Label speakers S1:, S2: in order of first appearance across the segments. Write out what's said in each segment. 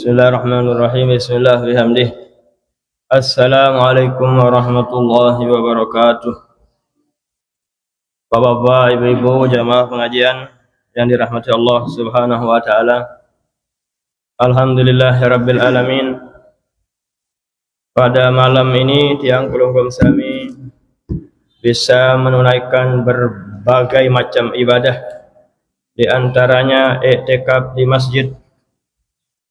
S1: Bismillahirrahmanirrahim. Bismillah bihamdih. Assalamualaikum warahmatullahi wabarakatuh. Bapak-bapak, ibu-ibu, jamaah pengajian yang dirahmati Allah Subhanahu wa taala. Alhamdulillahirabbil alamin. Pada malam ini tiang kulungkum sami bisa menunaikan berbagai macam ibadah, di antaranya i'tikaf di masjid,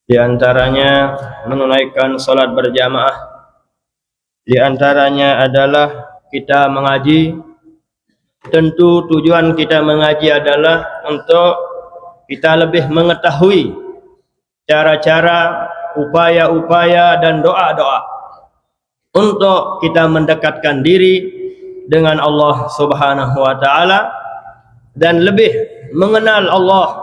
S1: di antaranya menunaikan salat berjamaah, di antaranya adalah kita mengaji. Tentu tujuan kita mengaji adalah untuk kita lebih mengetahui cara-cara, upaya-upaya dan doa-doa untuk kita mendekatkan diri dengan Allah Subhanahu wa taala dan lebih mengenal Allah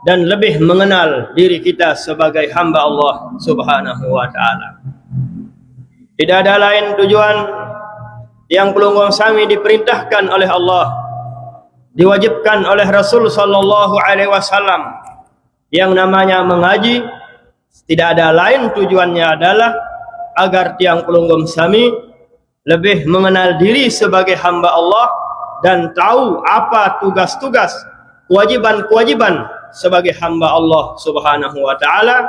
S1: dan lebih mengenal diri kita sebagai hamba Allah Subhanahu wa taala. Tidak ada lain tujuan yang pelunggung sami diperintahkan oleh Allah, diwajibkan oleh Rasul sallallahu alaihi wasallam yang namanya mengaji. Tidak ada lain tujuannya adalah agar tiang pelunggung sami lebih mengenal diri sebagai hamba Allah dan tahu apa tugas-tugas, kewajiban-kewajiban sebagai hamba Allah Subhanahu wa taala,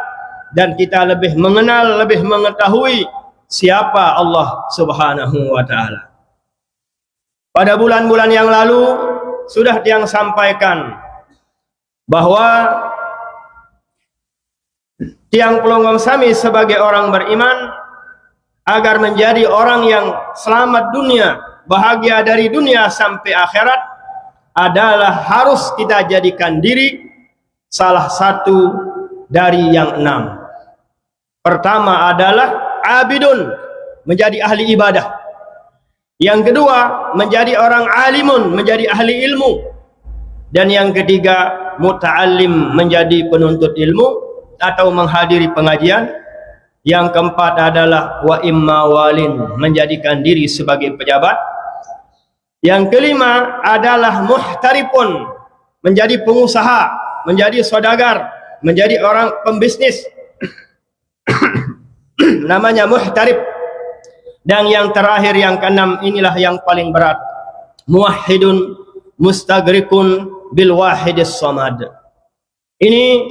S1: dan kita lebih mengenal, lebih mengetahui siapa Allah Subhanahu wa taala. Pada bulan-bulan yang lalu sudah tiang sampaikan bahwa tiang pelunggung sami sebagai orang beriman, agar menjadi orang yang selamat dunia, bahagia dari dunia sampai akhirat, adalah harus kita jadikan diri salah satu dari yang 6. Pertama adalah abidun, menjadi ahli ibadah. Yang kedua, menjadi orang alimun, menjadi ahli ilmu. Dan yang ketiga, muta'allim, menjadi penuntut ilmu atau menghadiri pengajian. Yang keempat adalah wa imma walin, menjadikan diri sebagai pejabat. Yang kelima adalah muhtaripun, menjadi pengusaha, menjadi saudagar, menjadi orang pembisnis. Namanya muhtarib. Dan yang terakhir, yang keenam, inilah yang paling berat, muwahhidun mustagrikun bil wahidis samad. Ini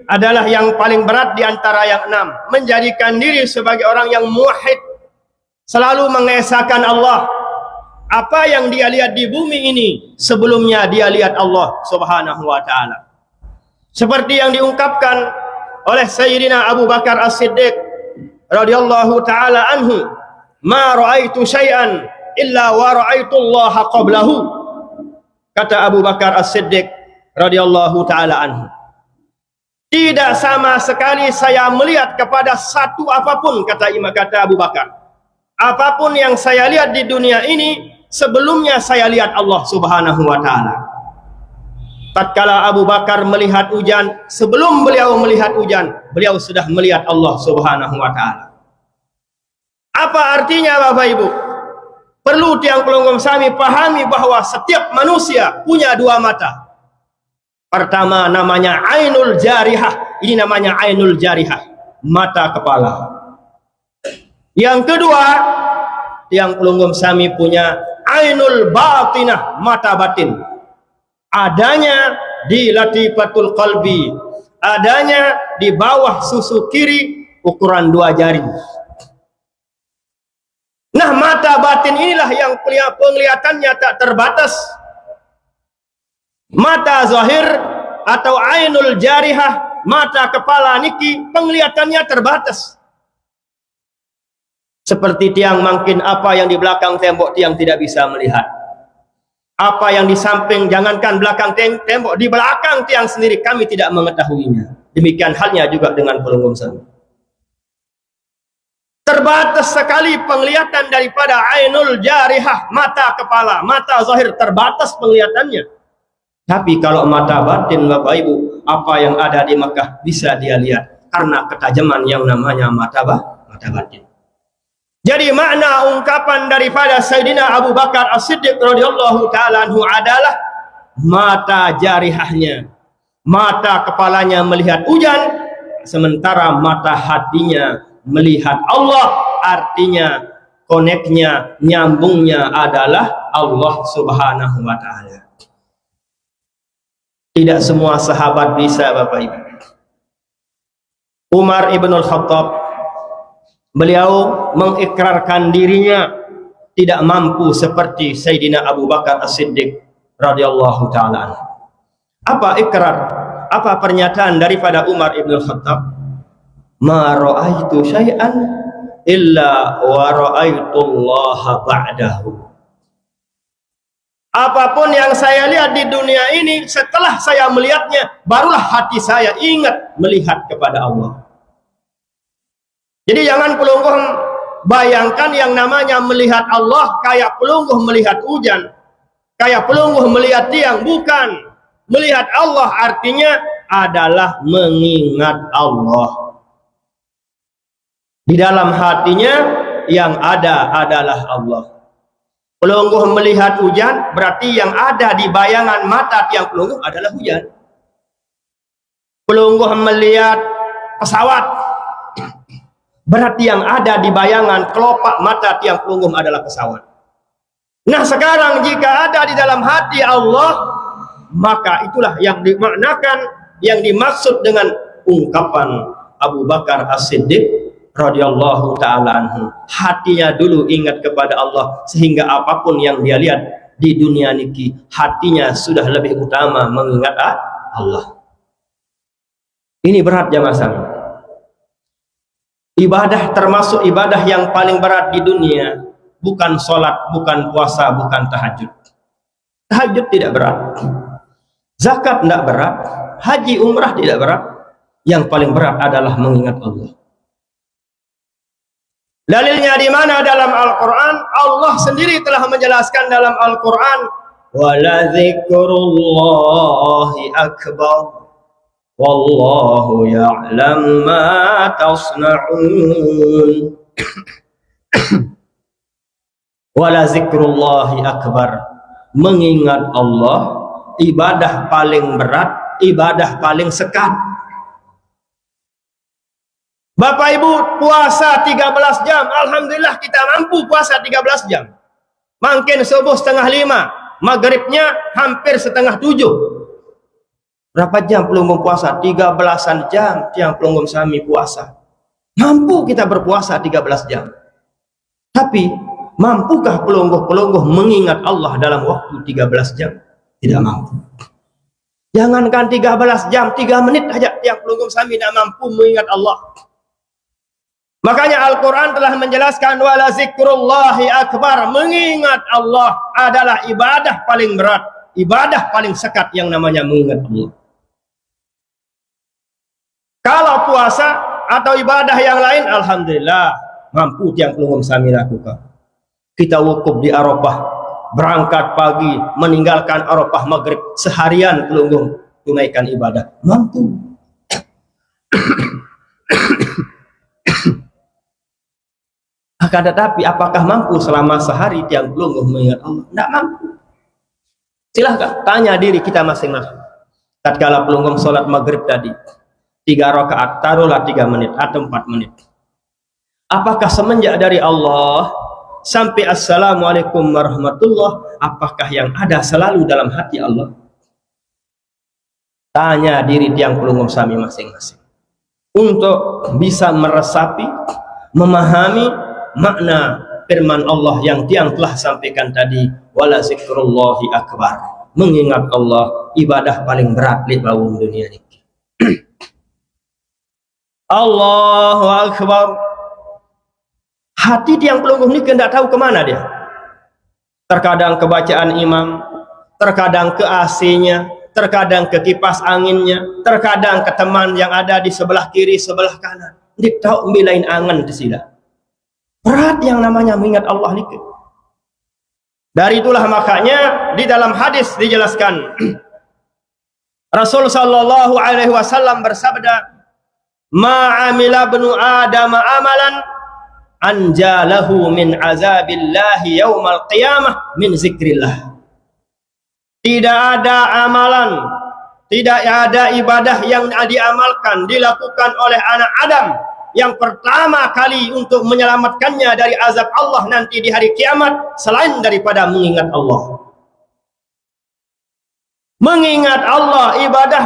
S1: adalah yang paling berat di antara yang 6, menjadikan diri sebagai orang yang muwahhid, selalu mengesahkan Allah. Apa yang dia lihat di bumi ini, sebelumnya dia lihat Allah Subhanahu wa taala. Seperti yang diungkapkan oleh Sayyidina Abu Bakar As-Siddiq radhiyallahu taala anhu, ma ra'aitu syai'an illa wa ra'aitu Allah qablahu. Kata Abu Bakar As-Siddiq radhiyallahu taala anhu, tidak sama sekali saya melihat kepada satu apapun, kata Abu Bakar, apapun yang saya lihat di dunia ini, sebelumnya saya lihat Allah Subhanahu wa taala. Tatkala Abu Bakar melihat hujan, sebelum beliau melihat hujan, beliau sudah melihat Allah Subhanahu wa taala. Apa artinya, Bapak Ibu? Perlu tiang pelunggung sami pahami bahwa setiap manusia punya 2 mata. Pertama namanya ainul jarihah, ini namanya ainul jarihah, mata kepala. Yang kedua, tiang pelunggung sami punya ainul batinah, mata batin. Adanya di latifatul qalbi, adanya di bawah susu kiri, ukuran 2 jari. Nah, mata batin inilah yang penglihatannya tak terbatas. Mata zahir atau ainul jarihah, mata kepala niki, penglihatannya terbatas. Seperti tiang mungkin apa yang di belakang tembok tiang tidak bisa melihat. Apa yang di samping, jangankan belakang tembok, di belakang tiang sendiri kami tidak mengetahuinya. Demikian halnya juga dengan pelunggung sami. Terbatas sekali penglihatan daripada ainul jarihah, mata kepala, mata zahir terbatas penglihatannya. Tapi kalau mata batin, Bapak Ibu, apa yang ada di Makkah bisa dia lihat karena ketajaman yang namanya mata batin. Jadi makna ungkapan daripada Sayyidina Abu Bakar As-Siddiq radhiyallahu taala anhu adalah mata jarihahnya, mata kepalanya melihat hujan, sementara mata hatinya melihat Allah, artinya koneknya, nyambungnya adalah Allah Subhanahu wa Ta'ala. Tidak semua sahabat bisa, Bapak Ibu. Umar ibn al-Khattab, beliau mengikrarkan dirinya tidak mampu seperti Sayyidina Abu Bakar As-Siddiq radhiyallahu ta'ala. Apa ikrar? Apa pernyataan daripada Umar ibn al-Khattab? Ma ra'aitu syai'an illa wa ra'aitu Allah ba'dahu. Apapun yang saya lihat di dunia ini, setelah saya melihatnya, barulah hati saya ingat melihat kepada Allah. Jadi jangan pelungguh bayangkan yang namanya melihat Allah kayak pelungguh melihat hujan, kayak pelungguh melihat tiang. Bukan. Melihat Allah artinya adalah mengingat Allah. Di dalam hatinya yang ada adalah Allah. Pelungguh melihat hujan berarti yang ada di bayangan mata tiang pelungguh adalah hujan. Pelungguh melihat pesawat berarti yang ada di bayangan kelopak mata tiang pelungguh adalah pesawat. Nah sekarang jika ada di dalam hati Allah, maka itulah yang dimaknakan, yang dimaksud dengan ungkapan Abu Bakar As-Siddiq radhiyallahu ta'ala anhu. Hatinya dulu ingat kepada Allah, sehingga apapun yang dia lihat di dunia niki, hatinya sudah lebih utama mengingat Allah. Ini berat jamaah sekalian. Ibadah termasuk ibadah yang paling berat di dunia, bukan sholat, bukan puasa, bukan tahajud. Tahajud tidak berat, zakat tidak berat, haji umrah tidak berat. Yang paling berat adalah mengingat Allah. Dalilnya di mana? Dalam Al-Quran. Allah sendiri telah menjelaskan dalam Al-Quran, wala dzikrullahi akbar wallahu ya'lamu ma tasna'un. Wala dzikrullahi akbar, mengingat Allah ibadah paling berat, ibadah paling sekat. Bapak Ibu, puasa 13 jam, alhamdulillah kita mampu puasa 13 jam. Mungkin subuh 4:30, maghribnya hampir 6:30. Berapa jam pelunggung puasa? 13-an jam tiang pelunggung sami puasa. Mampu kita berpuasa 13 jam. Tapi mampukah pelungguh-pelungguh mengingat Allah dalam waktu 13 jam? Tidak mampu. Jangankan 13 jam, 3 menit saja tiang pelungguh sami tidak mampu mengingat Allah. Makanya Al-Quran telah menjelaskan wala zikrullahi akbar, mengingat Allah adalah ibadah paling berat, ibadah paling sekat yang namanya mengingat Allah. Kalau puasa atau ibadah yang lain, alhamdulillah mampu tiang pelungguh sami lakukan. Kita wukuf di Arafah, berangkat pagi, meninggalkan Arafah maghrib, seharian pelungguh tunaikan ibadah, mampu. Akan tetapi apakah mampu selama sehari tiang pelungguh mengingat Allah? Tidak mampu. Silahkan tanya diri kita masing-masing. Tatkala pelungguh sholat maghrib tadi 3 rakaat, taruhlah 3 menit atau 4 menit. Apakah semenjak dari Allah sampai assalamualaikum warahmatullah, apakah yang ada selalu dalam hati Allah? Tanya diri tiang pelungguh sami masing-masing untuk bisa meresapi, memahami makna firman Allah yang tiang telah sampaikan tadi, wala zikrullahi akbar, mengingat Allah ibadah paling berat di bawah dunia ini. Allahu akbar. Hati tiang pelungguh ini tidak tahu kemana dia. Terkadang ke bacaan imam, terkadang ke AC-nya, terkadang ke kipas anginnya, terkadang ke teman yang ada di sebelah kiri, sebelah kanan. Dia tahu milain angan di sini. Berat yang namanya mengingat Allah ini. Dari itulah makanya di dalam hadis dijelaskan Rasul sallallahu alaihi wasallam bersabda, "Ma amila ibnu Adam amalan anjalahu min azabillahi yaumal qiyamah min zikrillah." Tidak ada amalan, tidak ada ibadah yang diamalkan, dilakukan oleh anak Adam yang pertama kali untuk menyelamatkannya dari azab Allah nanti di hari kiamat selain daripada mengingat Allah. Mengingat Allah,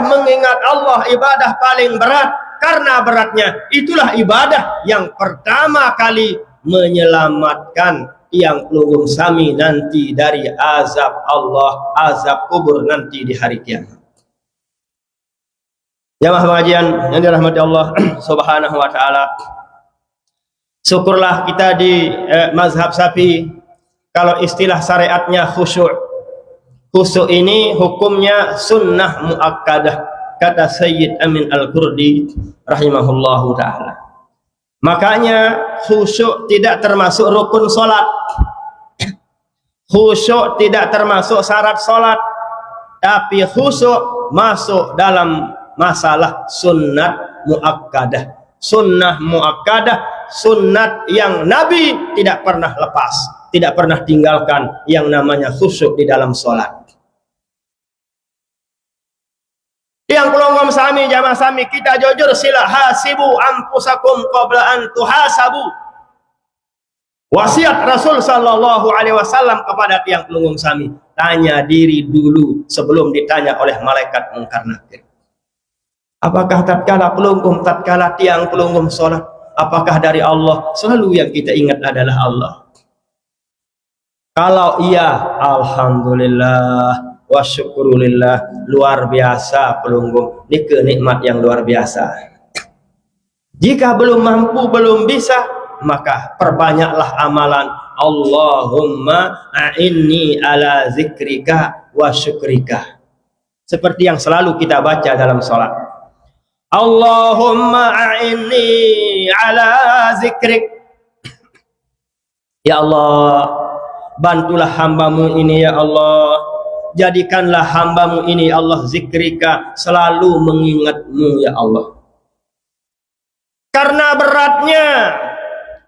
S1: mengingat Allah, ibadah paling berat. Karena beratnya, itulah ibadah yang pertama kali menyelamatkan yang pelunggung sami nanti dari azab Allah, azab kubur nanti di hari kiamat. Jamaah pengajian yang dirahmati Allah Subhanahu wa taala. Syukurlah kita di mazhab Syafi'i kalau istilah syariatnya khusyuk. Khusyuk ini hukumnya sunnah muakkadah, kata Sayyid Amin Al-Qurdi rahimahullahu taala. Makanya khusyuk tidak termasuk rukun salat. Khusyuk tidak termasuk syarat salat, tapi khusyuk masuk dalam masalah sunnat muakkadah. Sunnah muakkadah, sunnat yang Nabi tidak pernah lepas, tidak pernah tinggalkan, yang namanya khusyuk di dalam sholat. Yang pelonggom sami, jamaah sami, kita jujur sila hasibu ampusakum qabla an tuhasabu. Wasiat Rasul sallallahu alaihi wasallam kepada tiang pelonggom sami, tanya diri dulu sebelum ditanya oleh malaikat mungkar nakir. Apakah tatkala pelunggum, tatkala tiang pelunggum sholat, apakah dari Allah? Selalu yang kita ingat adalah Allah. Kalau iya, alhamdulillah wa syukurulillah, luar biasa pelunggum, ini kenikmat yang luar biasa. Jika belum mampu, belum bisa, maka perbanyaklah amalan. Allahumma a'inni ala zikrika wa syukrika, seperti yang selalu kita baca dalam sholat. Allahumma a'inni ala zikrik. Ya Allah, bantulah hambamu ini ya Allah, jadikanlah hambamu ini ya Allah zikrika, selalu mengingatmu ya Allah. Karena beratnya,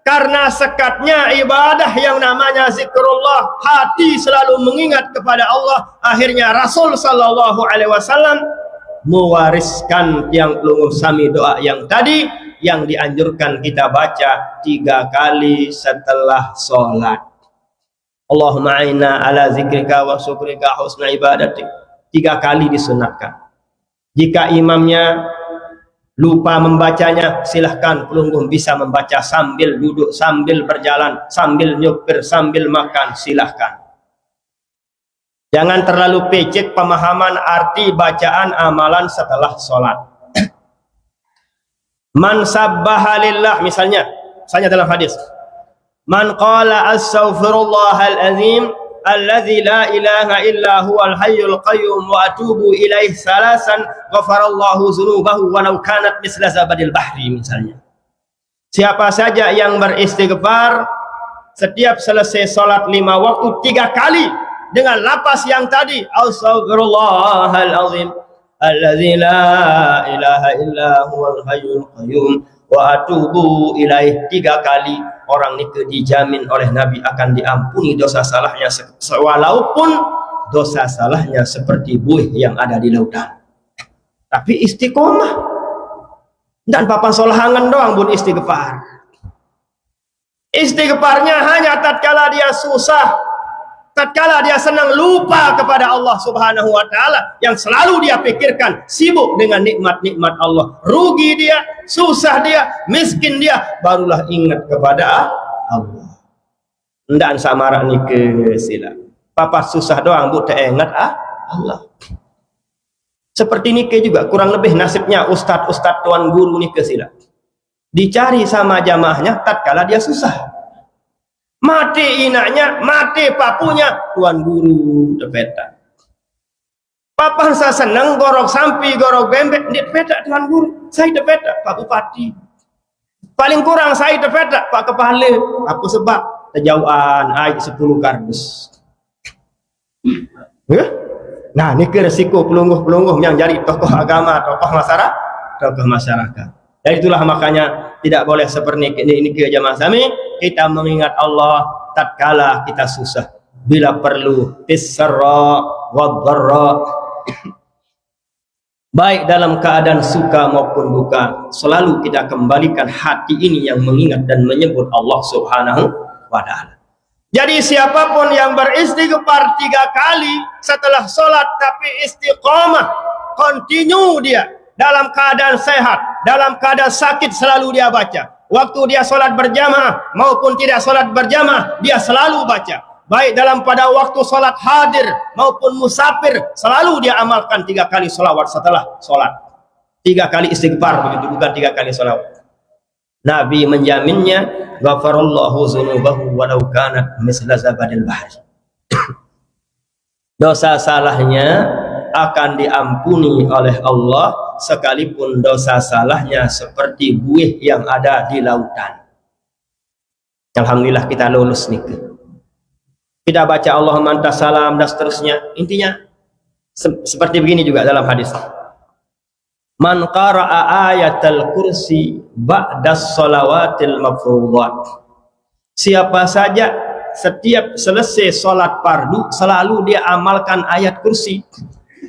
S1: karena sekatnya ibadah yang namanya zikrullah, hati selalu mengingat kepada Allah. Akhirnya Rasul sallallahu alaihi wasallam mewariskan yang pelunggum sami doa yang tadi, yang dianjurkan kita baca 3 kali setelah sholat. Allahumma a'inna ala zikrika wa syukrika husna ibadatik, 3 kali disunatkan. Jika imamnya lupa membacanya, silahkan pelunggum bisa membaca sambil duduk, sambil berjalan, sambil nyupir, sambil makan, silahkan. Jangan terlalu pecek pemahaman arti bacaan amalan setelah sholat. Man sabbaha lillah, misalnya dalam hadis, man qala astaghfirullahal azim alladzi la ilaha illa huwal hayyul qayyum wa atubu ilaih salasan ghafarallahu dzunubahu walau kanat misla zabadil bahri, misalnya. Siapa saja yang beristighfar setiap selesai sholat 5 waktu 3 kali dengan lapas yang tadi, astaghfirullahal azim alladzi la ilaha illa huwal hayyul qayyum wa atubu ilaih, 3 kali, orang itu dijamin oleh Nabi akan diampuni dosa salahnya, walaupun dosa salahnya seperti buih yang ada di lautan. Tapi istiqomah, dan papan solahangan doang bun istighfar. Istighfarnya hanya tatkala dia susah, tatkala dia senang, lupa kepada Allah subhanahu wa ta'ala, yang selalu dia pikirkan, sibuk dengan nikmat-nikmat Allah, rugi dia, susah dia, miskin dia, barulah ingat kepada Allah. Ndan samara nike sila papa susah doang bu ingat Allah. Seperti nike juga kurang lebih nasibnya ustad-ustad tuan guru nike sila, dicari sama jamaahnya tatkala dia susah. Mati inaknya, mati papunya, tuan guru depeta. Papan saya senang gorok sampi, gorok bembek, depeta tuan guru. Saya depeta Pak Bupati. Paling kurang saya depeta Pak Kepala. Apa sebab? Terjauhan air 10 kardus. Nah, ini ke resiko pelungguh-pelungguh yang jadi tokoh agama, tokoh masyarakat. Dan itulah makanya tidak boleh seperti ini ke jamaah sami, kita mengingat Allah tatkala kita susah, bila perlu tisra wa dharra. baik dalam keadaan suka maupun duka, selalu kita kembalikan hati ini yang mengingat dan menyebut Allah Subhanahu wa Ta'ala. Jadi siapapun yang beristighfar 3 kali setelah sholat tapi istiqamah, continue dia dalam keadaan sehat, dalam keadaan sakit, selalu dia baca. Waktu dia sholat berjamaah maupun tidak sholat berjamaah, dia selalu baca. Baik dalam pada waktu sholat hadir maupun musafir, selalu dia amalkan 3 kali sholawat setelah sholat. 3 kali istighfar, begitu, bukan 3 kali sholawat. Nabi menjaminnya, ghafarallahu dzunubahu walau kanat misla zabadil bahri. Dosa salahnya akan diampuni oleh Allah sekalipun dosa salahnya seperti buih yang ada di lautan. Alhamdulillah kita lulus nih. Kita baca Allahumma antas salam dan seterusnya. Intinya seperti begini juga dalam hadis. Man qara'a ayatal kursi ba'das shalawatil mafruḍat. Siapa saja setiap selesai salat fardu selalu dia amalkan ayat kursi,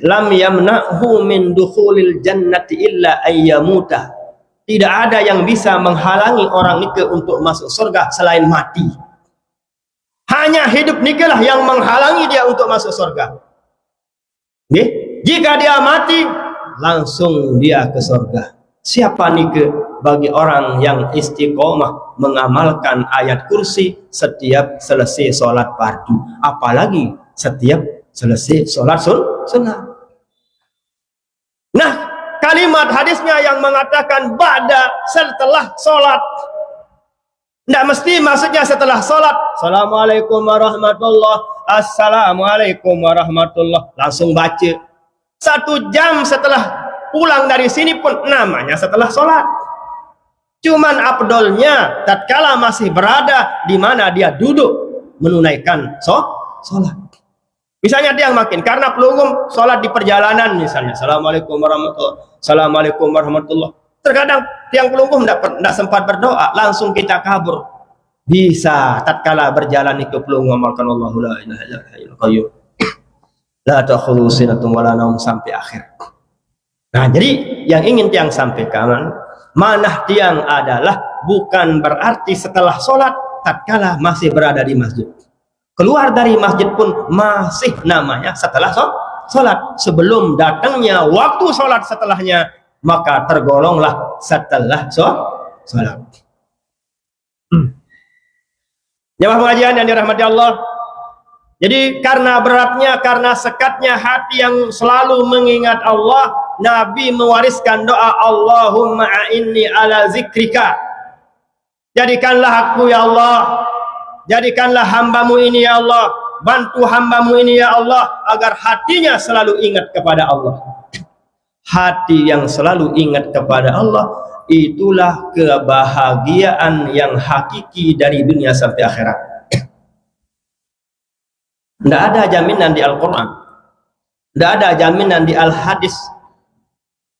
S1: lam yamna'hu min dukhulil jannati illa ayyamuta. Tidak ada yang bisa menghalangi orang itu untuk masuk surga selain mati. Hanya hidup nikalah yang menghalangi dia untuk masuk surga. Jika dia mati, langsung dia ke surga. Siapa nikah? Bagi orang yang istiqomah mengamalkan ayat kursi setiap selesai sholat fardu, apalagi setiap selesai sholat sunnah. Nah, kalimat hadisnya yang mengatakan ba'da, setelah sholat, tidak mesti maksudnya setelah sholat. Assalamualaikum warahmatullahi, assalamualaikum warahmatullahi, langsung baca. 1 jam setelah pulang dari sini pun namanya setelah sholat. Cuman afdolnya tatkala masih berada di mana dia duduk menunaikan sholat. Misalnya dia makin karena pelunggung sholat di perjalanan misalnya. Assalamualaikum warahmatullahi, assalamualaikum warahmatullahi. Terkadang tiang pelunggung tidak sempat berdoa, langsung kita kabur. Bisa tatkala berjalan itu pelunggung amalkan Allahu la ilaha illa huwal qayyum la ta'khudhuhu sinatun wa la naum sampai akhir. Nah, jadi yang ingin tiang sampaikan, manah tiang adalah bukan berarti setelah sholat tatkala masih berada di masjid. Keluar dari masjid pun masih namanya setelah sholat. Sebelum datangnya waktu sholat setelahnya, maka tergolonglah setelah sholat. Jemaah pengajian yang dirahmati Allah. Jadi karena beratnya, karena sekatnya hati yang selalu mengingat Allah, Nabi mewariskan doa Allahumma a'inni ala zikrika. Jadikanlah aku ya Allah, jadikanlah hambamu ini ya Allah, bantu hambamu ini ya Allah agar hatinya selalu ingat kepada Allah. Hati yang selalu ingat kepada Allah, itulah kebahagiaan yang hakiki dari dunia sampai akhirat. Tidak ada jaminan di Al-Quran, tidak ada jaminan di Al-Hadis.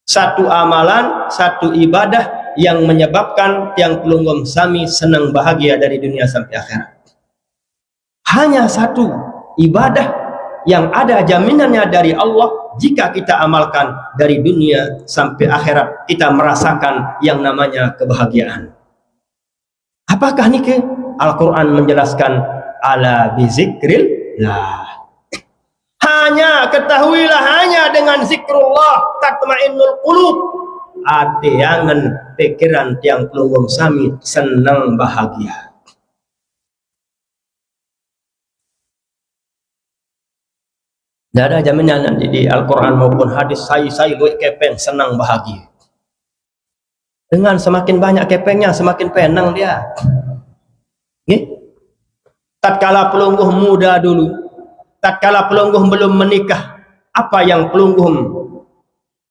S1: Satu amalan, satu ibadah yang menyebabkan tiang pelunggum sami senang bahagia dari dunia sampai akhirat. Hanya satu ibadah yang ada jaminannya dari Allah, jika kita amalkan dari dunia sampai akhirat, kita merasakan yang namanya kebahagiaan. Apakah ini? Al-Quran menjelaskan ala bizikril. Hanya ketahuilah, hanya dengan zikrullah tatmainnul qulub, hati angan pikiran tiang pelunggum sami senang bahagia. Tidak ada jaminan nanti di Al-Quran maupun hadis saya luik kepeng senang bahagia. Dengan semakin banyak kepengnya semakin penang dia. Tatkala pelungguh muda dulu, tatkala pelungguh belum menikah, apa yang pelungguh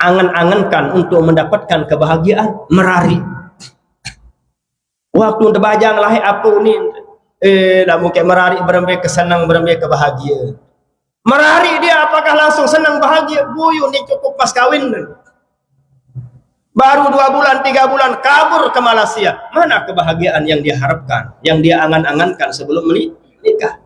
S1: angan-angankan untuk mendapatkan kebahagiaan? Merari. Waktu terbajang lahir apa ini? Dah mungkin merari berembek kesenang, berembek kebahagia. Merari dia apakah langsung senang bahagia? Buyu ini cukup pas kawin. Baru 2 bulan, 3 bulan kabur ke Malaysia. Mana kebahagiaan yang dia harapkan, yang dia angan-angankan sebelum menikah?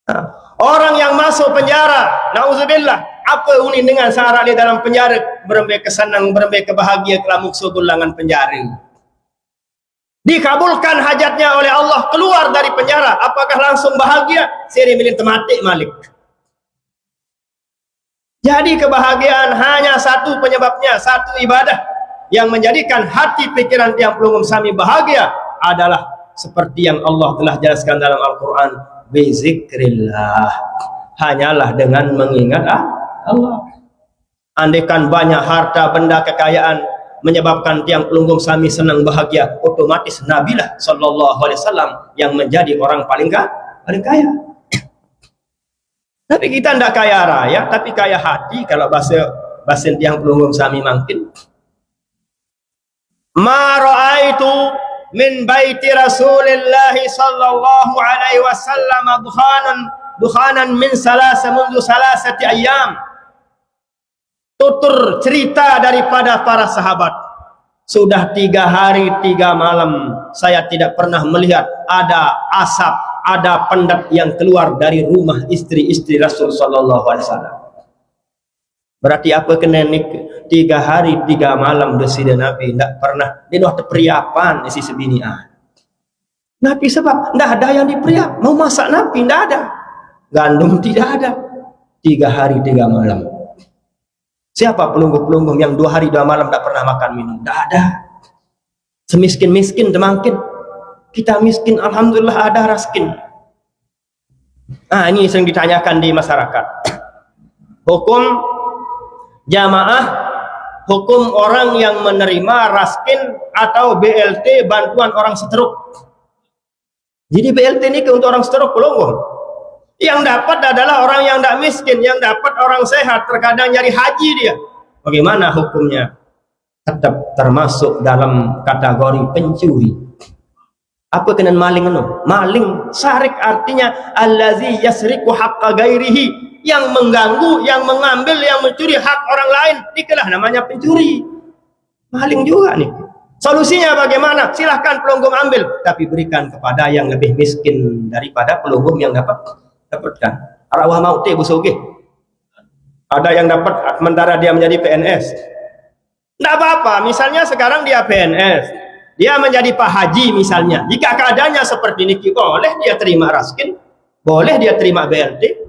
S1: Nah, Orang yang masuk penjara, nauzubillah, apa uni dengan syarat dia dalam penjara? Berembek kesenang, berembek kebahagia kelamuk gulangan penjara. Dikabulkan hajatnya oleh Allah, keluar dari penjara, apakah langsung bahagia? Seri milih tematik malik. Jadi kebahagiaan hanya satu penyebabnya, satu ibadah yang menjadikan hati pikiran tiang pelunggung sami bahagia adalah seperti yang Allah telah jelaskan dalam Al-Quran, bizikrillah, hanyalah dengan mengingat Allah. Andaikan banyak harta benda kekayaan menyebabkan tiang pelunggung sami senang bahagia, otomatis Nabilah sallallahu alaihi wasallam yang menjadi orang paling kaya. Tapi kita tidak kaya raya, tapi kaya hati. Kalau bahasa tiang pelunggung sami mungkin. Ma ra'aitu min baiti Rasulillah sallallahu alaihi wasallam dukhanan min mundu salasati ayyam. Tutur cerita daripada para sahabat, sudah 3 hari 3 malam saya tidak pernah melihat ada asap, ada pendat yang keluar dari rumah istri-istri Rasul sallallahu alaihi wasallam. Berarti apa kena nik 3 hari 3 malam desida Nabi tidak pernah dia dah terperiapan isi sebinian. Nabi sebab tidak ada yang diperiap, mau masak Nabi tidak ada, gandum tidak ada. 3 hari 3 malam. Siapa pelunggung-pelunggung yang 2 hari 2 malam tak pernah makan minum? Tak ada. Semiskin-miskin demangkin. Kita miskin, alhamdulillah ada raskin. Ini sering ditanyakan di masyarakat. Hukum jamaah, hukum orang yang menerima raskin atau BLT, bantuan orang stroke. Jadi BLT ini untuk orang stroke pelunggung. Yang dapat adalah orang yang tidak miskin, yang dapat orang sehat, terkadang nyari haji dia. Bagaimana hukumnya? Tetap termasuk dalam kategori pencuri. Apa kena maling itu? Maling, sarik artinya allazi yasriku haqqa ghairihi, yang mengganggu, yang mengambil, yang mencuri hak orang lain, itulah namanya pencuri. Maling juga nih. Solusinya bagaimana? Silahkan pelunggung ambil, tapi berikan kepada yang lebih miskin daripada pelunggung yang dapatkan. Arwah mau teh busoge. Ada yang dapat sementara dia menjadi PNS. Tidak apa-apa, misalnya sekarang dia PNS, dia menjadi Pak Haji misalnya. Jika keadaannya seperti ini, boleh dia terima raskin, boleh dia terima BLT.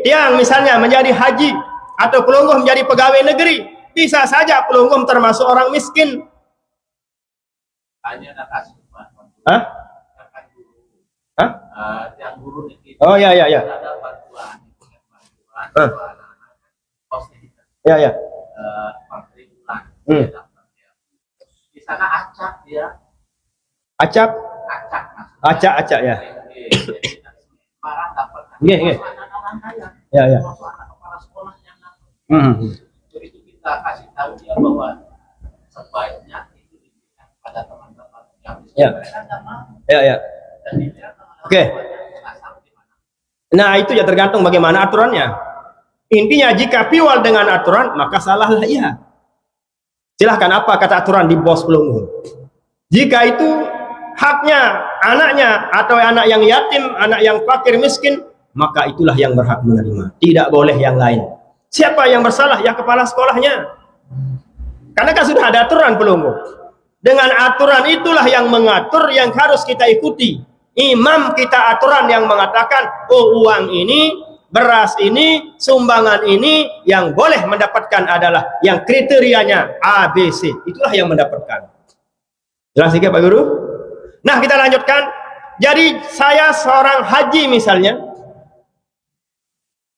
S1: Yang misalnya menjadi haji atau pelunggung menjadi pegawai negeri, bisa saja pelunggung termasuk orang miskin. Hah? Yang guru itu. Oh ya. Ya. Di sana acak dia. Acak ya. Iya. Ya. Jadi kita kasih tahu dia bahwa sebaiknya itu diberikan pada teman-teman yang ya. Oke. Nah itu ya tergantung bagaimana aturannya. Intinya jika piwal dengan aturan maka salahlah ia. Silahkan apa kata aturan di bos pelunggung. Jika itu haknya anaknya atau anak yang yatim, anak yang fakir miskin, maka itulah yang berhak menerima. Tidak boleh yang lain. Siapa yang bersalah? Ya kepala sekolahnya. Karena kan sudah ada aturan pelunggung. Dengan aturan itulah yang mengatur, yang harus kita ikuti. Imam kita aturan yang mengatakan, oh uang ini, beras ini, sumbangan ini yang boleh mendapatkan adalah yang kriterianya ABC. Itulah yang mendapatkan. Jelas sikit Pak Guru? Nah kita lanjutkan. Jadi saya seorang haji misalnya,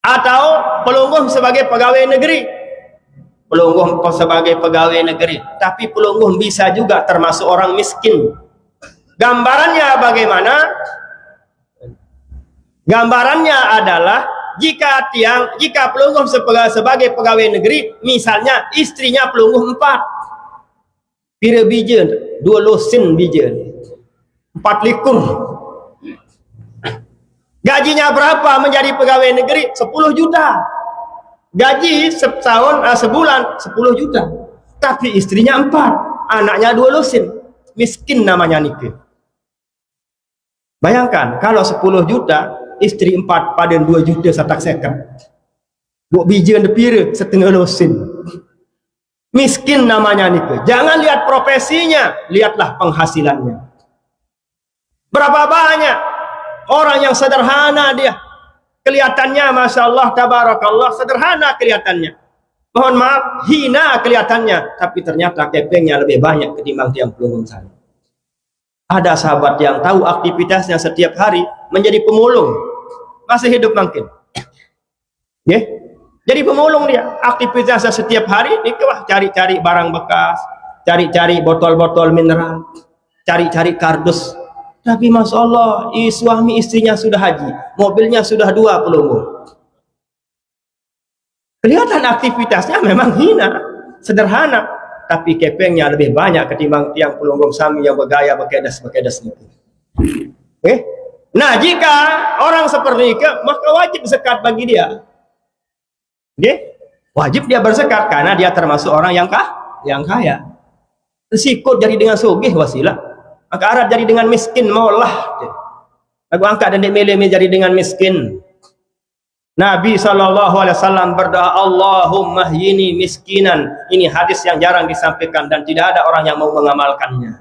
S1: atau pelunggung sebagai pegawai negeri. Pelunggung sebagai pegawai negeri. Tapi pelunggung bisa juga termasuk orang miskin. Gambarannya bagaimana? Gambarannya adalah jika pelunggung sebagai pegawai negeri, misalnya istrinya pelunggung 4, pira bijen 2 losin bijen 4 likur. Gajinya berapa menjadi pegawai negeri? 10 juta. Gaji sebulan 10 juta. Tapi istrinya 4, anaknya 2 losin. Miskin namanya nikah. Bayangkan kalau 10 juta isteri 4 pada 2 juta satak seket. Buat biji anda pira setengah losin. Miskin namanya ni ke. Jangan lihat profesinya, lihatlah penghasilannya. Berapa banyak orang yang sederhana dia. Kelihatannya Masya Allah, Tabarakallah, sederhana kelihatannya. Mohon maaf, hina kelihatannya. Tapi ternyata kepengnya lebih banyak ketimbang tiang pelunggung sana. Ada sahabat yang tahu aktivitasnya setiap hari menjadi pemulung. Masih hidup mungkin. Yeah. Jadi pemulung dia, aktivitasnya setiap hari ni cari-cari barang bekas, cari-cari botol-botol mineral, cari-cari kardus. Tapi Masya Allah, suami istrinya sudah haji, mobilnya sudah 2 pelunggung. Kelihatan aktivitasnya memang hina, sederhana, tapi kepengnya lebih banyak ketimbang tiang pelunggung sami yang bergaya berkedas-berkedas itu. Nah, jika orang seperti itu, maka wajib zakat bagi dia. Wajib dia berzakat karena dia termasuk orang yang kaya. Sikut jadi dengan sugih wasilah. Maka Arab jadi dengan miskin maulah. Aku angkat dan milih jadi dengan miskin. Nabi SAW berdoa, Allahumma hyini miskinan. Ini hadis yang jarang disampaikan dan tidak ada orang yang mau mengamalkannya.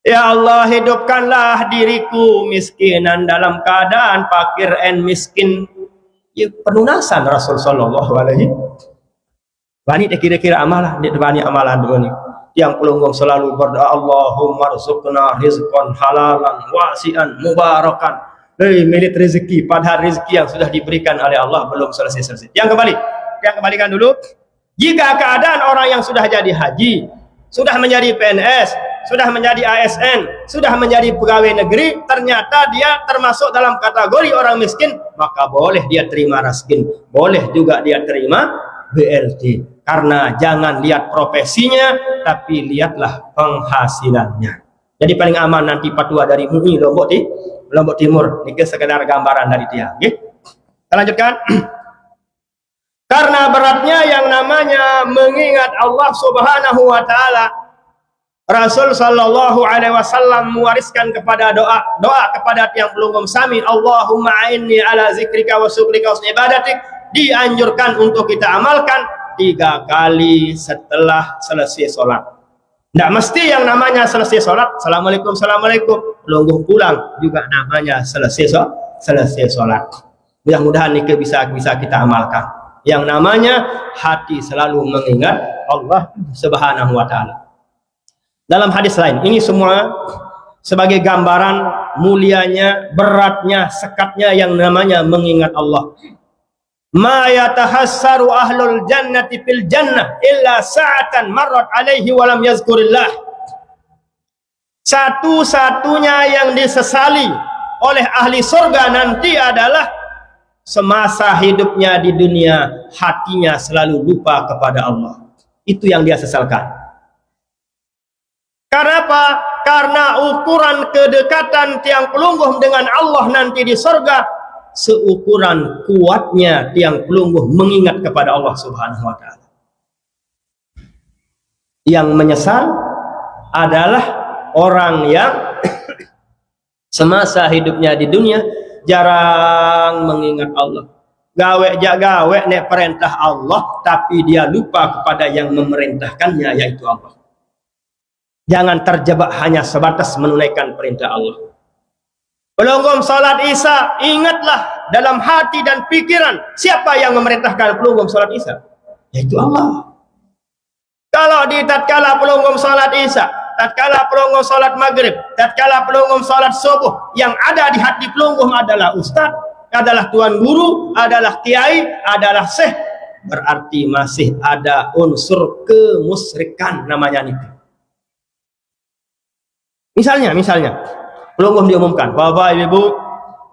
S1: Ya Allah, hidupkanlah diriku miskinan dalam keadaan fakir and miskin. Ya, penunasan Rasul sallallahu alaihi. Bani kira-kira amalan, dia bani amalan dua ni. Yang pelunggung selalu berdoa, Allahumma rzuqna rizqan halalan wasi'an mubarakan. Milik rezeki, padahal rezeki yang sudah diberikan oleh Allah belum selesai. Yang kembalikan dulu. Jika keadaan orang yang sudah jadi haji, sudah menjadi PNS, sudah menjadi ASN, sudah menjadi pegawai negeri, ternyata dia termasuk dalam kategori orang miskin, maka boleh dia terima raskin, boleh juga dia terima BLT. Karena jangan lihat profesinya, tapi lihatlah penghasilannya. Jadi paling aman nanti fatwa dari MUI Lombok Timur. Ini sekedar gambaran dari dia. Kita lanjutkan. Karena beratnya yang namanya mengingat Allah Subhanahu wa Ta'ala, Rasul sallallahu alaihi wasallam mewariskan kepada doa kepada tiang pelunggung sami, Allahumma a'inni ala zikrika wa syukrika wa ibadatik, dianjurkan untuk kita amalkan 3 kali setelah selesai sholat. Tidak mesti yang namanya selesai sholat, assalamualaikum, assalamualaikum, pelunggung pulang juga namanya selesai sholat. Mudah-mudahan ini bisa kita amalkan. Yang namanya hati selalu mengingat Allah Subhanahu wa Ta'ala. Dalam hadis lain, ini semua sebagai gambaran mulianya, beratnya, sekatnya yang namanya mengingat Allah. Ma yatahassaru ahlul jannati fil jannah illa sa'atan marrat alaihi walam yazkurillah. Satu-satunya yang disesali oleh ahli surga nanti adalah semasa hidupnya di dunia hatinya selalu lupa kepada Allah. Itu yang dia sesalkan. Karena apa? Karena ukuran kedekatan tiang pelunggung dengan Allah nanti di surga seukuran kuatnya tiang pelunggung mengingat kepada Allah Subhanahu wa Ta'ala. Yang menyesal adalah orang yang semasa hidupnya di dunia jarang mengingat Allah. Gawe nek perintah Allah, tapi dia lupa kepada yang memerintahkannya, yaitu Allah. Jangan terjebak hanya sebatas menunaikan perintah Allah. Pelunggung salat Isya, ingatlah dalam hati dan pikiran siapa yang memerintahkan pelunggung salat Isya, yaitu Allah. Kalau di tatkala pelunggung salat Isya, tatkala pelunggung salat Maghrib, tatkala pelunggung salat subuh, yang ada di hati pelunggung adalah ustaz, adalah tuan guru, adalah kiai, adalah syekh, berarti masih ada unsur kemusyrikan namanya itu. Misalnya, pelunggung diumumkan, Bapak Ibu,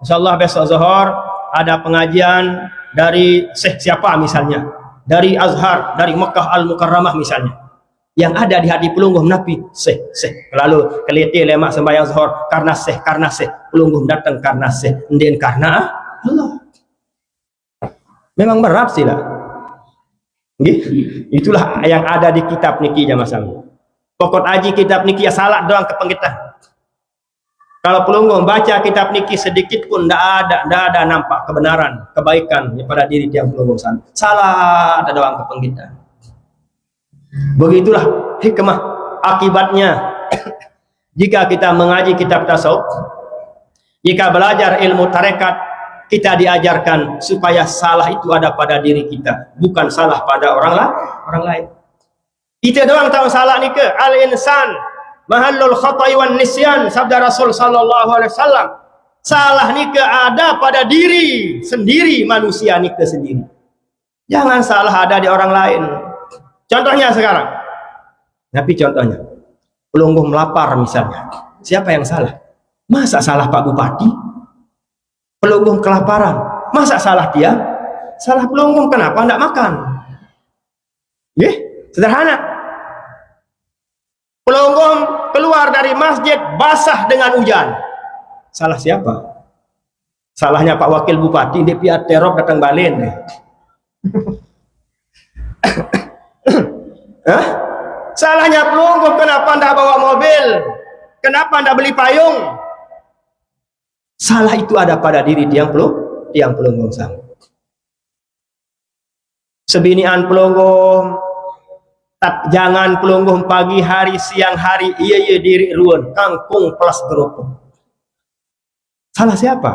S1: insyaallah besok zuhur ada pengajian dari syekh siapa misalnya, dari Azhar, dari Mekah Al-Mukarramah misalnya. Yang ada di hati pelunggung Nabi, syekh. Lalu keliti lemak sembahyang zuhur karena syekh. Pelunggung datang karena syekh, ndin karena Allah. Memang berat sih lah. Itulah yang ada di kitab niki jamaah sami. Pokok aji kitab niki ya salah doang kepengitan. Kalau pelunggung baca kitab niki sedikit pun tidak ada nampak kebenaran, kebaikan pada diri tiang pelunggung sana. Salah ada doang kepenggitan. Begitulah hikmah akibatnya jika kita mengaji kitab tasawuf, jika belajar ilmu tarekat, kita diajarkan supaya salah itu ada pada diri kita, bukan salah pada orang lain. Kita doang tahu salah ni ke? Al-insan mahallul khata'i wan nisyan, sabda Rasul sallallahu alaihi wasallam. Salah ni ke ada pada diri sendiri, manusia ni ke sendiri. Jangan salah ada di orang lain. Contohnya sekarang. Tapi contohnya, pelunggung melapar misalnya. Siapa yang salah? Masa salah Pak Bupati? Pelunggung kelaparan. Masa salah dia? Salah pelunggung, kenapa tidak makan? Sederhana. Pelunggung keluar dari masjid basah dengan hujan. Salah siapa? Salahnya Pak Wakil Bupati, dia pihak teror datang balen. Salahnya pelunggung, kenapa anda bawa mobil? Kenapa anda beli payung? Salah itu ada pada diri tiang pelunggung sang. Sebinian pelunggung, jangan pelunggung pagi hari siang hari iya diri ruan kangkung plus gerupung. Salah siapa?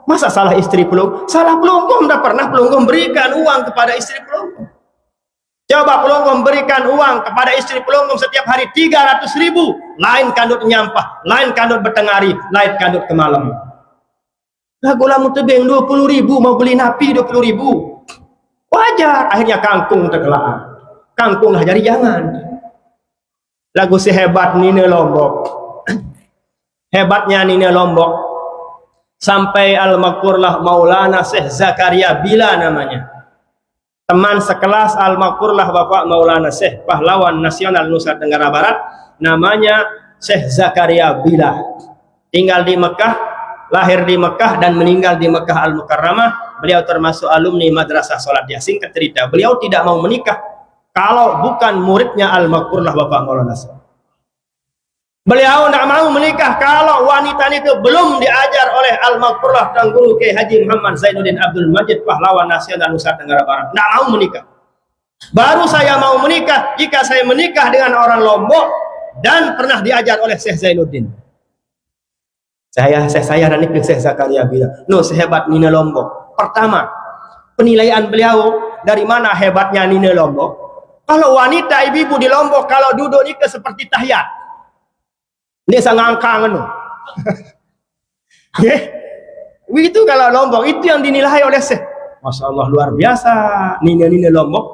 S1: Masa salah istri pelunggung? Salah pelunggung. Tidak pernah pelunggung berikan uang kepada istri pelunggung. Coba pelunggung berikan uang kepada istri pelunggung setiap hari 300.000, lain kandut nyampah, lain kandut bertengari, lain kandut ke malam. Lagu lamu tebing 20.000, mau beli napi 20.000. Wajar, akhirnya kangkung terkelaan. Kangkung lah jadi jangan. Lagu sehebat Nina Lombok. Hebatnya Nina Lombok. Sampai al-makurlah Maulana Syekh Zakaria Bila namanya. Teman sekelas al-makurlah Bapak Maulana Syekh pahlawan nasional Nusa Tenggara Barat. Namanya Syekh Zakaria Bila. Tinggal di Mekah, lahir di Mekah dan meninggal di Mekah Al-Mukarramah. Beliau termasuk alumni Madrasah Salat Yasin. Singkat cerita, beliau tidak mau menikah kalau bukan muridnya al-makurlah Bapak Maulana Syekh. Beliau tidak mau menikah kalau wanita itu belum diajar oleh al-makurlah dan guru Kiai Haji Muhammad Zainuddin Abdul Majid pahlawan nasional Nusa Tenggara Barat. Tidak mau menikah. Baru saya mau menikah jika saya menikah dengan orang Lombok dan pernah diajar oleh Syekh Zainuddin. Saya dan ini Syekh Zakaria Bila. Sehebat Nina Lombok. Pertama, penilaian beliau dari mana hebatnya Nina Lombok. Kalau wanita ibu-ibu di Lombok kalau duduk ini seperti tahiyat. Ini sangangkang anu. Begitu kalau Lombok itu yang dinilai oleh Syekh. Masya Allah luar biasa Nina Lombok.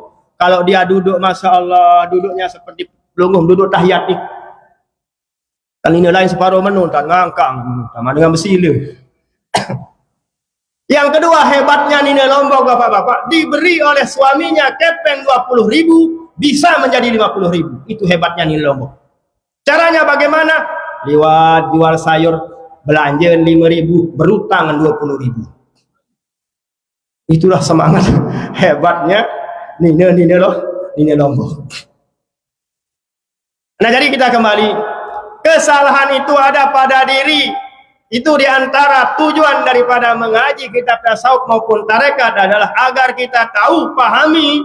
S1: Kalau dia duduk Masya Allah duduknya seperti pelunggung duduk tahiyat nih. Dan Nina lain separuh menuntan ngangkang sama dengan besila. Yang kedua hebatnya Nina Lombok bapak-bapak, diberi oleh suaminya kepeng 20.000 bisa menjadi 50.000. Itu hebatnya Nina Lombok. Caranya bagaimana? Lewat jual sayur, belanja 5.000, berutang 20.000. Itulah semangat hebatnya Nina Lombok. Nah jadi kita kembali, kesalahan itu ada pada diri. Itu diantara tujuan daripada mengaji kitab tasawuf maupun tarekat adalah agar kita tahu, pahami,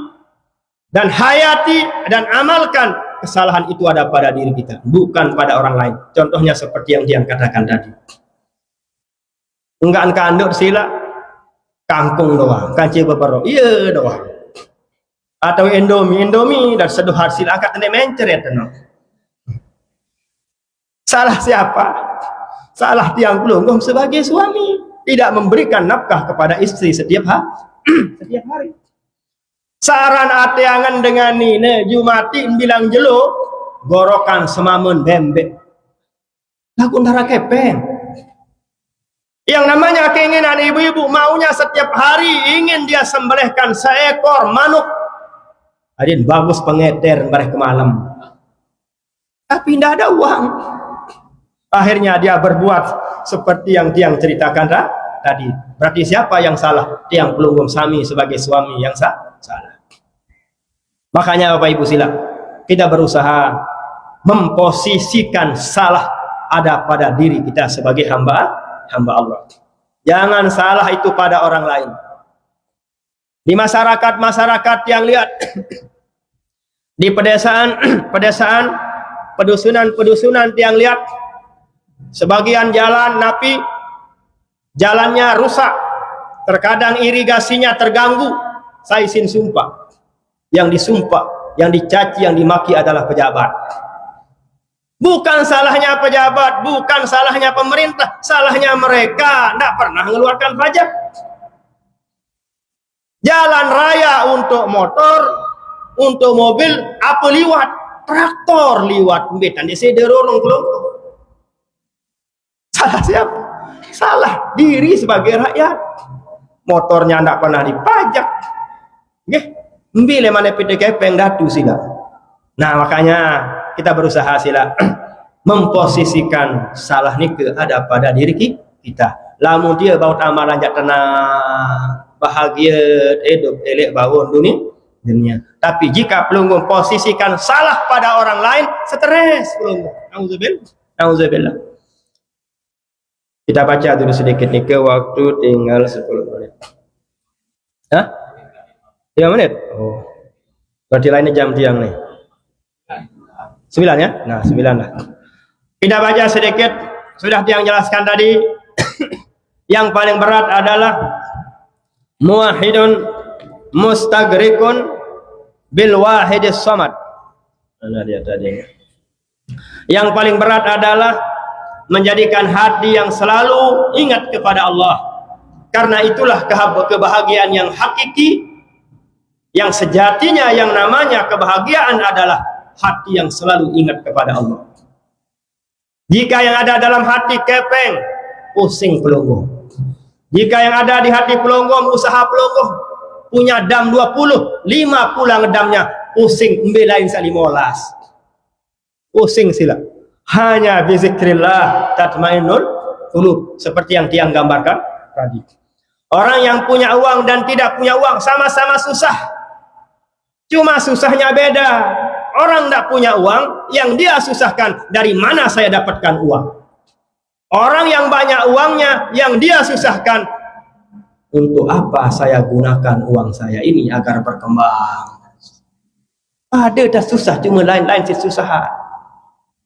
S1: dan hayati dan amalkan kesalahan itu ada pada diri kita, bukan pada orang lain. Contohnya seperti yang dia katakan tadi. Enggak kandut sila, kangkung doang, kanci bebero, iya doang. Atau Indomie dan seduh hasil angkat ini menceret. Salah siapa? Salah tiang pelunggung sebagai suami, tidak memberikan nafkah kepada istri setiap hari. Saran ateangan dengan ini Jumati bilang jelo gorokan semamun bembek. Lagu ndara kepeng. Yang namanya keinginan ibu-ibu maunya setiap hari ingin dia sembelihkan seekor manuk. Adin bagus pengeter bareh ke malam. Tapi tidak ada uang. Akhirnya dia berbuat seperti yang tiang ceritakan tadi. Berarti siapa yang salah? Tiang pelunggung sami sebagai suami yang salah. Makanya Bapak Ibu sila, kita berusaha memposisikan salah ada pada diri kita sebagai hamba Allah. Jangan salah itu pada orang lain. Di masyarakat yang lihat di pedesaan, pedusunan yang lihat sebagian jalan napi jalannya rusak, terkadang irigasinya terganggu. Saya izin sumpah, yang disumpah, yang dicaci, yang dimaki adalah pejabat. Bukan salahnya pejabat, bukan salahnya pemerintah, salahnya mereka tidak pernah mengeluarkan pajak. Jalan raya untuk motor, untuk mobil, apa liwat? Traktor liwat, betan di sini dorong kelompok. Salah siapa? Salah diri sebagai rakyat. Motornya tidak pernah dipajak. Mbile mana PTKP yang datu sila. Nah makanya kita berusaha sila memposisikan salah ni ada pada diri kita. Lamun dia baut amalan jak tenang, bahagia, hidup elok bangun dunia. Tapi jika pelunggu posisikan salah pada orang lain, stres pelunggu. Nauzubillah. Kita baca dulu sedikit nih, ke waktu tinggal 10 menit. Hah? 3 menit? Oh. Berarti lainnya jam tiang nih. 9 ya? Nah 9 lah. Kita baca sedikit. Sudah tiang jelaskan tadi. Yang paling berat adalah muwahhidun mustagrikun bil wahidis samad. Mana dia tadi? Yang paling berat adalah menjadikan hati yang selalu ingat kepada Allah. Karena itulah kebahagiaan yang hakiki, yang sejatinya, yang namanya kebahagiaan adalah hati yang selalu ingat kepada Allah. Jika yang ada dalam hati kepeng, pusing pelunggu. Jika yang ada di hati pelunggu, usaha pelunggu punya dam 20, 5 pulang damnya, pusing mbelain salimolas. Pusing sila. Hanya bizikrillah tatmainnul qulub, seperti yang tiang gambarkan tadi. Orang yang punya uang dan tidak punya uang sama-sama susah. Cuma susahnya beda. Orang tidak punya uang, yang dia susahkan, dari mana saya dapatkan uang? Orang yang banyak uangnya, yang dia susahkan, untuk apa saya gunakan uang saya ini agar berkembang? Ada dah susah, cuma lain-lain susah.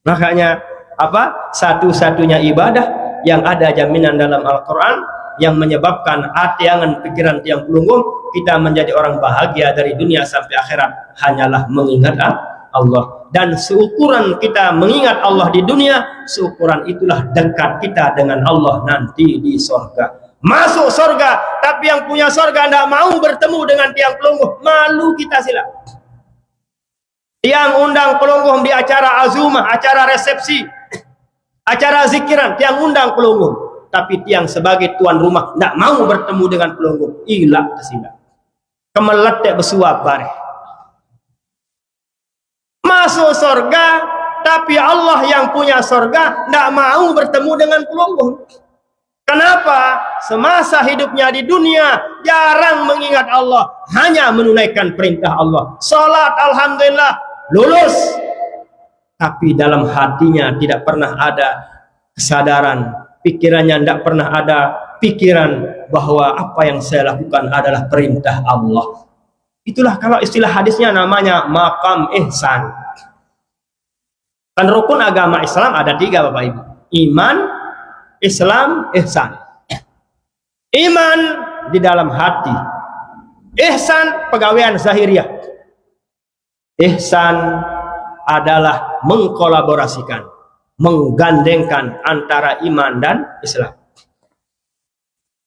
S1: Makanya apa? Satu-satunya ibadah yang ada jaminan dalam Al-Quran, yang menyebabkan hati, angan, pikiran tiang pelunggung kita menjadi orang bahagia dari dunia sampai akhirat, hanyalah mengingat Allah. Dan seukuran kita mengingat Allah di dunia, seukuran itulah dekat kita dengan Allah nanti di sorga. Masuk sorga, tapi yang punya sorga tidak mau bertemu dengan tiang pelunggung, malu kita sila. Tiang undang pelunggung di acara azumah, acara resepsi, acara zikiran, tiang undang pelunggung, tapi tiang sebagai tuan rumah tidak mau bertemu dengan pelunggung, ilah sila. Kemeletek bersuap bareh. Masuk sorga, tapi Allah yang punya sorga tidak mau bertemu dengan pelunggung. Kenapa? Semasa hidupnya di dunia jarang mengingat Allah, hanya menunaikan perintah Allah. Salat alhamdulillah lulus, tapi dalam hatinya tidak pernah ada kesadaran, pikirannya tidak pernah ada pikiran bahwa apa yang saya lakukan adalah perintah Allah. Itulah kalau istilah hadisnya namanya maqam ihsan. Kan rukun agama Islam ada 3 Bapak Ibu. Iman, Islam, ihsan. Iman di dalam hati. Ihsan pegawaian zahiriyah. Ihsan adalah mengkolaborasikan, menggandengkan antara iman dan Islam.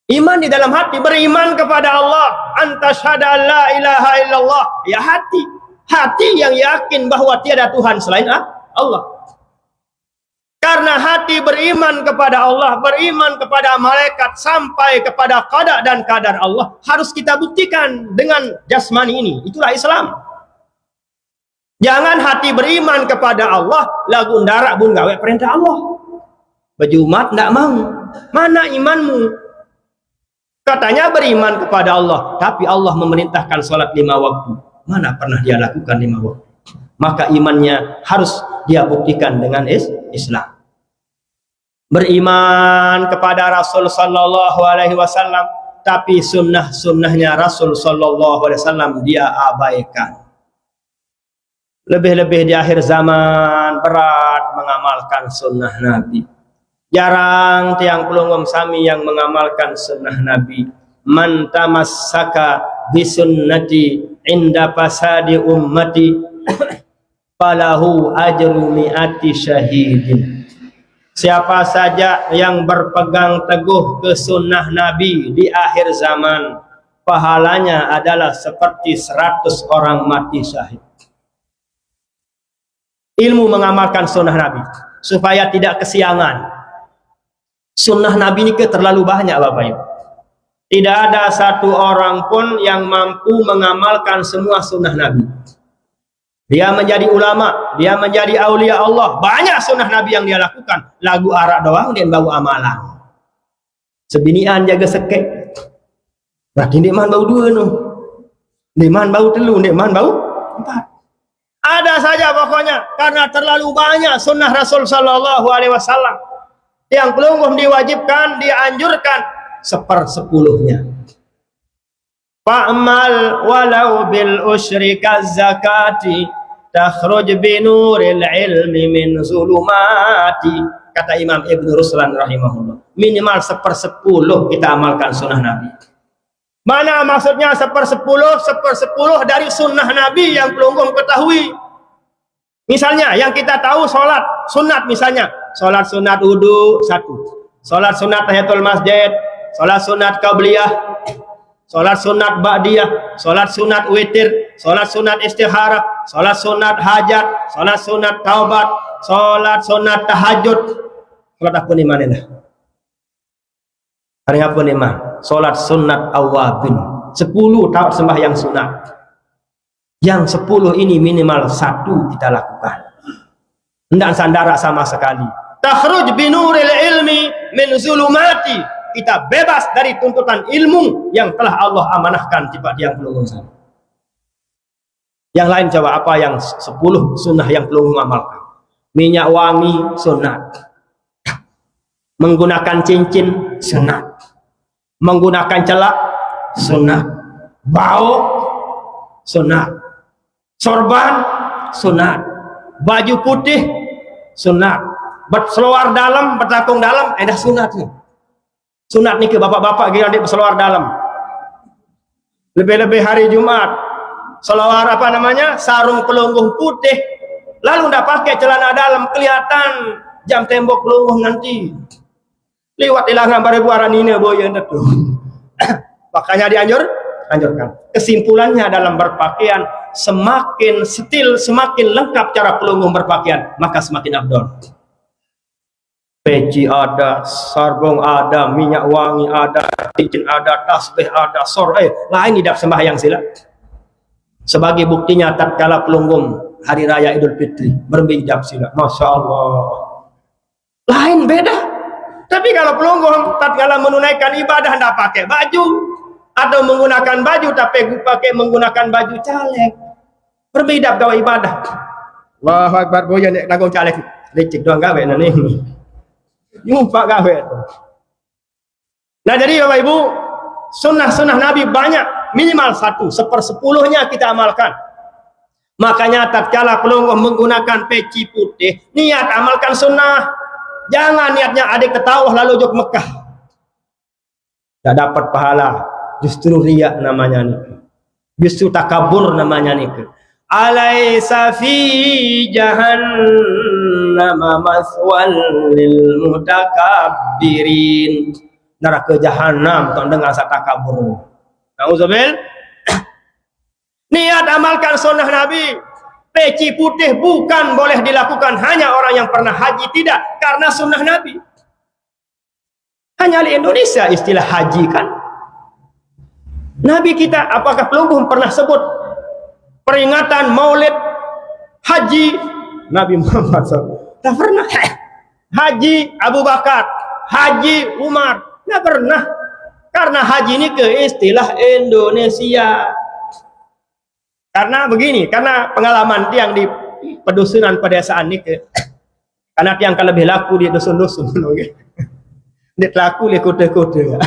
S1: Iman di dalam hati, beriman kepada Allah, antasyhada la ilaha illallah, ya hati yang yakin bahwa tiada Tuhan selain Allah. Karena hati beriman kepada Allah, beriman kepada malaikat, sampai kepada qada dan qadar Allah, harus kita buktikan dengan jasmani ini. Itulah Islam. Jangan hati beriman kepada Allah, lagu ndarak bun gawe perintah Allah. Berjumat tidak mau. Mana imanmu? Katanya beriman kepada Allah, tapi Allah memerintahkan sholat 5 waktu. Mana pernah dia lakukan 5 waktu? Maka imannya harus dia buktikan dengan Islam. beriman kepada Rasul sallallahu alaihi wasallam, tapi sunnah-sunnahnya Rasul sallallahu alaihi wasallam dia abaikan. Lebih-lebih di akhir zaman berat mengamalkan sunnah Nabi. Jarang tiang pelunggung sami yang mengamalkan sunnah Nabi. Man tamassaka bisunnati inda fasadi ummati falahu ajru mi'ati syahidin. Siapa saja yang berpegang teguh ke sunnah Nabi di akhir zaman, pahalanya adalah seperti 100 orang mati syahid. Ilmu mengamalkan sunnah Nabi supaya tidak kesiangan. Sunnah Nabi ini terlalu banyak, Bapak Ibu. Tidak ada satu orang pun yang mampu mengamalkan semua sunnah Nabi. Dia menjadi ulama, dia menjadi aulia Allah, banyak sunnah Nabi yang dia lakukan. Lagu arak doang dia bau amalan. Sebinian jaga sekek. Berarti dia man bau dua nu. Dia man bau telu, dia man bau empat. Ada saja pokoknya, karena terlalu banyak sunnah Rasul sallallahu alaihi wasallam. Yang pelungguh diwajibkan, dianjurkan 1/10-nya. Fa'mal walau bil usyri kaz-zakati takhruj bi nuril ilmi min zulumati. Kata Imam Ibnu Ruslan rahimahullah, minimal 1/10 kita amalkan sunnah Nabi. Mana maksudnya 1/10 dari sunnah Nabi yang pelungguh ketahui. Misalnya yang kita tahu sholat sunat, misalnya sholat sunat wudu 1, sholat sunat tahiyatul masjid, sholat sunat qabliyah, sholat sunat ba'diyah, sholat sunat witir, sholat sunat istikharah, sholat sunat hajat, sholat sunat taubat, sholat sunat tahajud. Sholat apa nih mana dah? Hari apa nih mah? Sholat sunat awabin. 10 tahun sembahyang sunat. Yang 10 ini minimal 1 kita lakukan. Tidak sandara sama sekali. Takhruj binuril ilmi min zulumati. Kita bebas dari tuntutan ilmu yang telah Allah amanahkan tiba tiang pelunggung sana. Yang lain coba apa yang 10 sunnah yang pelunggung amalkan? Minyak wangi sunat. Menggunakan cincin sunat. Menggunakan celak sunat. Bau sunat. Sorban sunat. Baju putih sunat. Berseluar dalam, bertakung dalam, dah sunat nih. Sunat nih ke bapak-bapak gila di berseluar dalam. Lebih-lebih hari Jumat. Seluar apa namanya? Sarung pelungguh putih. Lalu ndak pakai celana dalam, kelihatan jam tembok pelungguh nanti. Lewat ilangan baribuaran ini boy itu. Makanya anjurkan. Kesimpulannya dalam berpakaian, semakin setil, semakin lengkap cara pelungguh berpakaian, maka semakin afdol. Peci ada, sarung ada, minyak wangi ada, cincin ada, tasbih ada, lain tidak sembahyang sila. Sebagai buktinya tatkala pelungguh hari raya Idul Fitri berhijab sila, masya Allah. Lain beda. Tapi kalau pelungguh tatkala menunaikan ibadah tidak pakai baju, atau menggunakan baju tapi menggunakan baju caleg, berbeda gawe ibadah. Allahu Akbar boya nek nanggung caleg lecek doang gawe nani. Nyumpak gawe. Nah jadi Bapak Ibu, sunnah-sunnah Nabi banyak, minimal 1/10-nya kita amalkan. Makanya tatkala pelungguh menggunakan peci putih, niat amalkan sunnah. Jangan niatnya adik ketawa lalu jok Mekah. Tidak dapat pahala. Justru riya namanya nih. Justru takabur namanya nih. Alaysa fi jahannam maswal lil mutakabbirin. Neraka jahanam tuan dengar sa takabur. Nauzubil. Niat amalkan sunnah Nabi. Peci putih bukan boleh dilakukan hanya orang yang pernah haji, tidak, karena sunnah Nabi. Hanya di Indonesia istilah haji kan. Nabi kita, apakah pelungguh pernah sebut peringatan maulid haji Nabi Muhammad SAW? Tak pernah. Haji Abu Bakar, haji Umar, tak pernah. Karena haji ini ke istilah Indonesia. Karena begini, karena pengalaman yang di pedusunan pedesaan ini ke, Karena yang kalau lebih laku dia dusun-dusun. Dia laku dia kota-kota.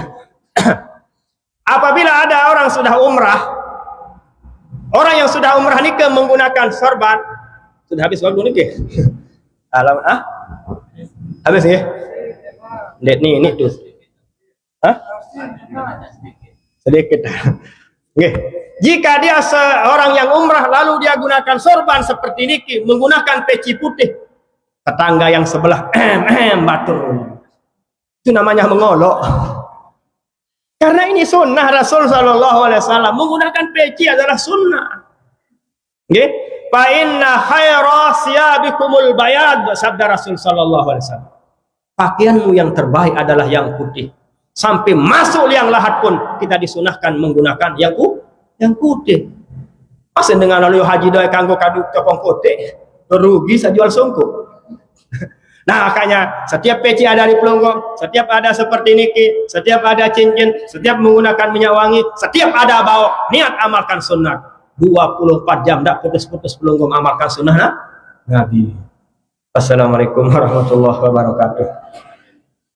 S1: Apabila ada orang sudah umrah, orang yang sudah umrah nikah menggunakan sorban, sudah habis waktu nikah. Habis ya? Lihat ini tuh. Sedikit. Okay. Jika dia seorang yang umrah lalu dia gunakan sorban seperti niki, menggunakan peci putih, tetangga yang sebelah batur. Itu namanya mengolok. Karena ini sunnah Rasul sallallahu alaihi wasallam, menggunakan peci adalah sunnah. Nggih? Fa inna khaira siyabikumul bayad, sabda Rasul sallallahu alaihi wasallam. Pakaianmu yang terbaik adalah yang putih. Sampai masuk liang lahat pun kita disunahkan menggunakan yang putih. Masa dengan lalu haji doa kanggo kadu topong putih, rugi saya jual songkok. Nah, makanya setiap peci ada di pelonggong, setiap ada seperti niki, setiap ada cincin, setiap menggunakan minyak wangi, setiap ada bau, niat amalkan sunnah. 24 jam tak putus-putus pelonggong amalkan sunnah Nabi. Assalamualaikum warahmatullahi wabarakatuh.